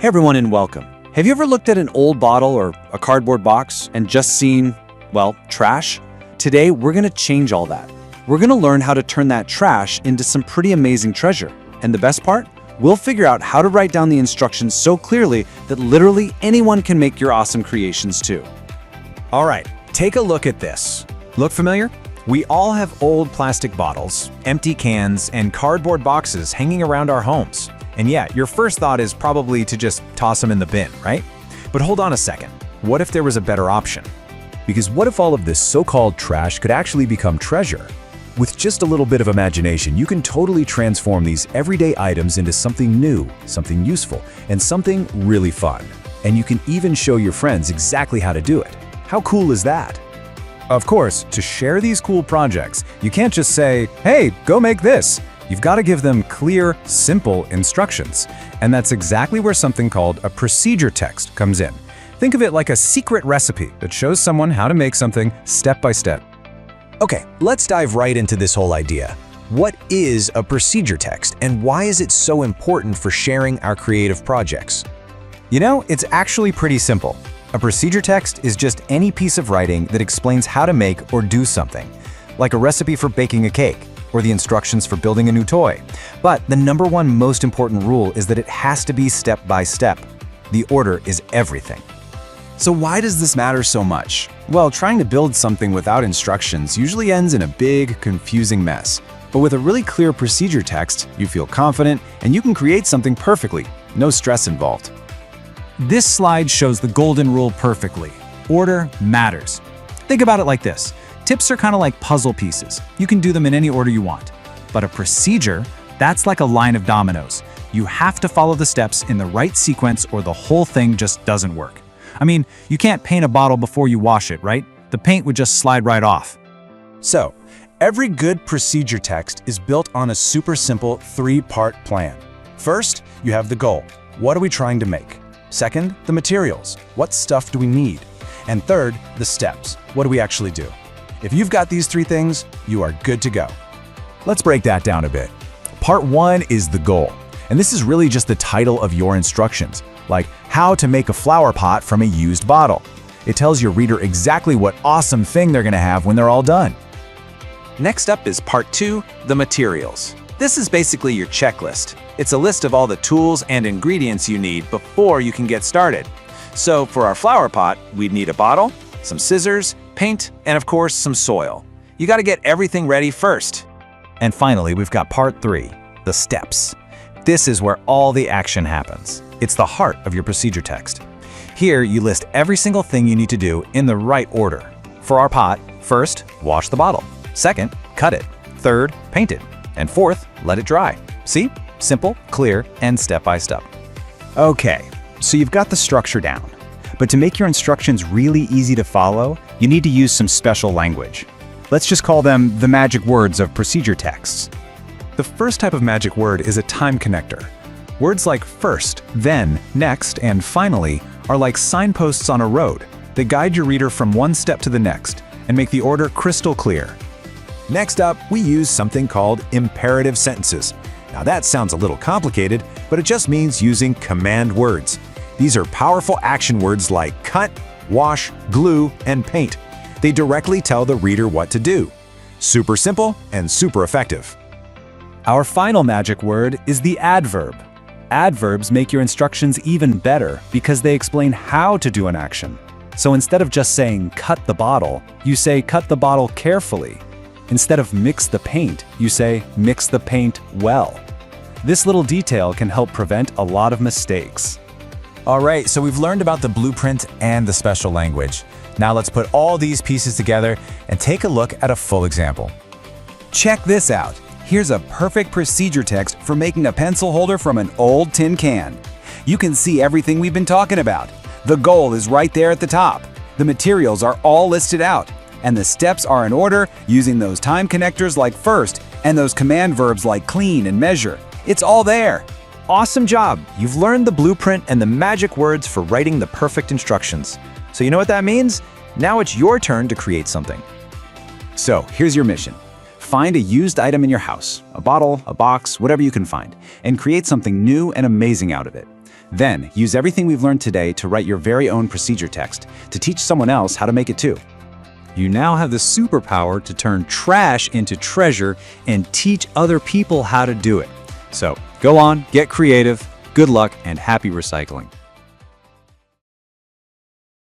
Hey everyone and welcome. Have you ever looked at an old bottle or a cardboard box and just seen, well, trash? Today we're going to change all that. We're going to learn how to turn that trash into some pretty amazing treasure. And the best part? We'll figure out how to write down the instructions so clearly that literally anyone can make your awesome creations too. All right, take a look at this. Look familiar? We all have old plastic bottles, empty cans, and cardboard boxes hanging around our homes. And yeah, your first thought is probably to just toss them in the bin, right? But hold on a second. What if there was a better option? Because what if all of this so-called trash could actually become treasure? With just a little bit of imagination, you can totally transform these everyday items into something new, something useful, and something really fun. And you can even show your friends exactly how to do it. How cool is that? Of course, to share these cool projects, you can't just say, "Hey, go make this." You've got to give them clear, simple instructions. And that's exactly where something called a procedure text comes in. Think of it like a secret recipe that shows someone how to make something step by step. Okay, let's dive right into this whole idea. What is a procedure text, and why is it so important for sharing our creative projects? You know, it's actually pretty simple. A procedure text is just any piece of writing that explains how to make or do something, like a recipe for baking a cake, or the instructions for building a new toy. But the number one most important rule is that it has to be step by step. The order is everything. So why does this matter so much? Well, trying to build something without instructions usually ends in a big, confusing mess. But with a really clear procedure text, you feel confident and you can create something perfectly. No stress involved. This slide shows the golden rule perfectly. Order matters. Think about it like this. Tips are kind of like puzzle pieces. You can do them in any order you want. But a procedure, that's like a line of dominoes. You have to follow the steps in the right sequence or the whole thing just doesn't work. I mean, you can't paint a bottle before you wash it, right? The paint would just slide right off. So, every good procedure text is built on a super simple three-part plan. First, you have the goal. What are we trying to make? Second, the materials. What stuff do we need? And third, the steps. What do we actually do? If you've got these three things, you are good to go. Let's break that down a bit. Part 1 is the goal. And this is really just the title of your instructions, like how to make a flower pot from a used bottle. It tells your reader exactly what awesome thing they're going to have when they're all done. Next up is part 2, the materials. This is basically your checklist. It's a list of all the tools and ingredients you need before you can get started. So for our flower pot, we'd need a bottle, some scissors, paint, and of course, some soil. You got to get everything ready first. And finally, we've got part 3, the steps. This is where all the action happens. It's the heart of your procedure text. Here, you list every single thing you need to do in the right order. For our pot, first, wash the bottle. Second, cut it. Third, paint it. And fourth, let it dry. See? Simple, clear, and step by step. Okay, so you've got the structure down. But to make your instructions really easy to follow, you need to use some special language. Let's just call them the magic words of procedure texts. The first type of magic word is a time connector. Words like first, then, next, and finally are like signposts on a road. They guide your reader from one step to the next and make the order crystal clear. Next up, we use something called imperative sentences. Now that sounds a little complicated, but it just means using command words. These are powerful action words like cut, wash, glue, and paint. They directly tell the reader what to do. Super simple and super effective. Our final magic word is the adverb. Adverbs make your instructions even better because they explain how to do an action. So instead of just saying cut the bottle, you say cut the bottle carefully. Instead of mix the paint, you say mix the paint well. This little detail can help prevent a lot of mistakes. All right, so we've learned about the blueprint and the special language. Now let's put all these pieces together and take a look at a full example. Check this out. Here's a perfect procedure text for making a pencil holder from an old tin can. You can see everything we've been talking about. The goal is right there at the top. The materials are all listed out. And the steps are in order using those time connectors like first and those command verbs like clean and measure. It's all there. Awesome job! You've learned the blueprint and the magic words for writing the perfect instructions. So you know what that means? Now it's your turn to create something. So here's your mission. Find a used item in your house, a bottle, a box, whatever you can find, and create something new and amazing out of it. Then, use everything we've learned today to write your very own procedure text to teach someone else how to make it too. You now have the superpower to turn trash into treasure and teach other people how to do it. So, go on, get creative, good luck, and happy recycling.